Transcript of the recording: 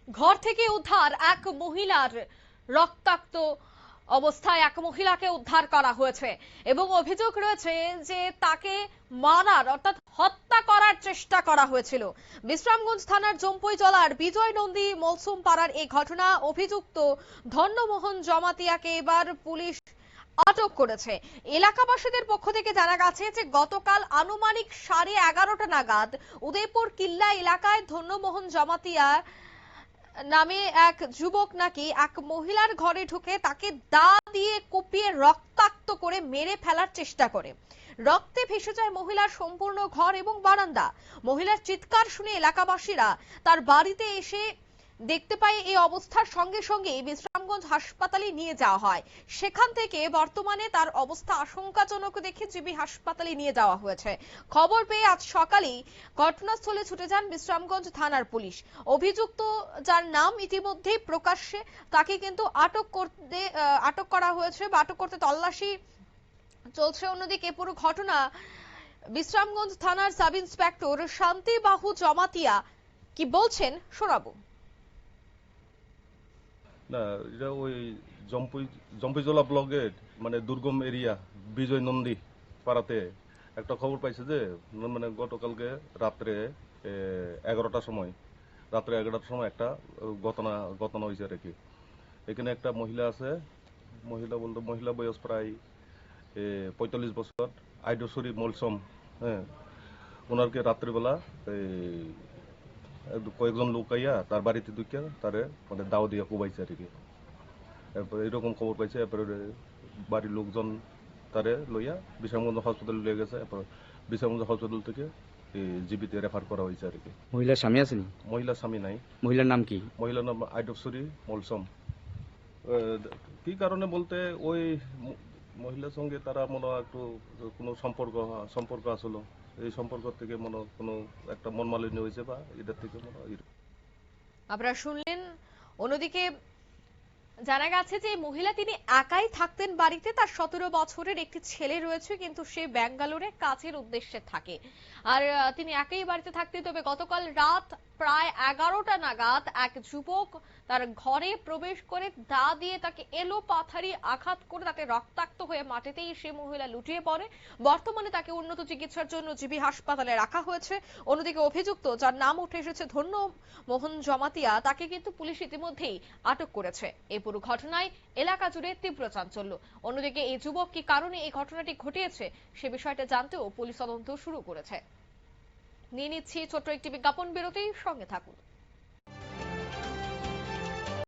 ঘর থেকে উদ্ধার এক মহিলার রক্তাক্ত অবস্থায় এক মহিলাকে উদ্ধার করা হয়েছে এবং অভিযোগ রয়েছে যে তাকে মারার অর্থাৎ হত্যা করার চেষ্টা করা হয়েছিল। বিশ্রামগঞ্জ থানার জম্পুইজলার বিজয় নন্দী মলসুম পাড়ার এই ঘটনা। অভিযুক্ত ধন্যমোহন জমাতিয়াকে এবার পুলিশ আটক করেছে। এলাকাবাসীদের পক্ষ থেকে জানা গেছে যে গতকাল আনুমানিক 11:30 নাগাদ উদয়পুর কিল্লা এলাকায় ধন্যমোহন জমাতিয়া নামে এক যুবক নাকি এক মহিলার ঘরে ঢুকে তাকে দা দিয়ে কুপিয়ে রক্তাক্ত করে মেরে ফেলার চেষ্টা করে। রক্তে ভেসে যায় মহিলার সম্পূর্ণ ঘর এবং বারান্দা। মহিলার চিৎকার শুনে এলাকাবাসীরা তার বাড়িতে এসে দেখতে পায় এই অবস্থার সঙ্গে সঙ্গে বিশ্রামগঞ্জ হাসপাতালে নিয়ে যাওয়া হয়। সেখান থেকে বর্তমানে তার অবস্থা আশঙ্কাজনক দেখে জিবি হাসপাতালে নিয়ে যাওয়া হয়েছে। খবর পেয়ে আজ সকালেই ঘটনাস্থলে ছুটে যান বিশ্রামগঞ্জ থানার পুলিশ। অভিযুক্ত যার নাম ইতিমধ্যেই প্রকাশ্যে, তাকে কিন্তু আটক করা হয়েছে বা আটক করতে তল্লাশি চলছে। অন্যদিকে পুরো ঘটনা বিশ্রামগঞ্জ থানার সাব ইন্সপেক্টর শান্তিবাহু জমাতিয়া কি বলছেন শোনাবো। না, এটা ওই জম্পুইজলা ব্লকের মানে দুর্গম এরিয়া বিজয় নন্দী পাড়াতে একটা খবর পাইছে যে মানে গতকালকে রাত্রে 11টার সময় একটা ঘটনা হয়েছে আর কি। এখানে একটা মহিলা আছে, মহিলা বয়স প্রায় 45 বছর, আইডশ্বরী মলসম। হ্যাঁ, ওনারকে রাত্রিবেলা কয়েকজন লোক আইয়া তার বাড়িতে ঢুকিয়া তারে মানে দাও দিয়া কুবাইছে আর কি। এরপরে এরকম খবর পাইছে, এরপরে বাড়ির লোকজন তারে লইয়া বিশ্রামগঞ্জ হসপিটালে লিয়ে গেছে। এরপর বিশ্রামগঞ্জ হসপিটাল থেকে জিবিতে রেফার করা হয়েছে আর কি। মহিলার স্বামী আছেন? মহিলার স্বামী নাই। মহিলার নাম কি? মহিলার নাম আইডশ্বরী মলসম। কি কারণে বলতে ওই মহিলার সঙ্গে তারা মনে হয় একটু কোনো সম্পর্ক আসলো, এই সম্পর্ক থেকে মনে কোনো একটা মনমালিন্য হয়েছে বা এটার থেকে মনে হয়। আপনারা শুনলেন। অন্যদিকে জানা গেছে যে মহিলা তিনি একাই থাকতেন বাড়িতে। তার 17 বছরের একটি ছেলে রয়েছে, কিন্তু সে ব্যাঙ্গালোরে কাজের উদ্দেশ্যে থাকে আর তিনি একাই বাড়িতে থাকতেন। তবে গতকাল রাত প্রায় 11টা নাগাদ এক যুবক তার ঘরে প্রবেশ করে দা দিয়ে তাকে এলো পাথারি আঘাত করে তাতে রক্তাক্ত হয়ে মাটিতেই সে মহিলা লুটিয়ে পড়ে। বর্তমানে তাকে উন্নত চিকিৎসার জন্য জিবি হাসপাতালে রাখা হয়েছে। অন্যদিকে অভিযুক্ত যার নাম উঠে এসেছে ধন্যমোহন জমাতিয়া, তাকে কিন্তু পুলিশ ইতিমধ্যেই আটক করেছে। এই পুরো ঘটনায় এলাকা জুড়ে তীব্র চাঞ্চল্য। অন্যদিকে এই যুবক কি কারণে এই ঘটনাটি ঘটিয়েছে সে বিষয়টা জানতেও পুলিশ তদন্ত শুরু করেছে। নিয়ে নিচ্ছি ছোট্ট একটি বিজ্ঞাপন বিরতি, সঙ্গে থাকুন।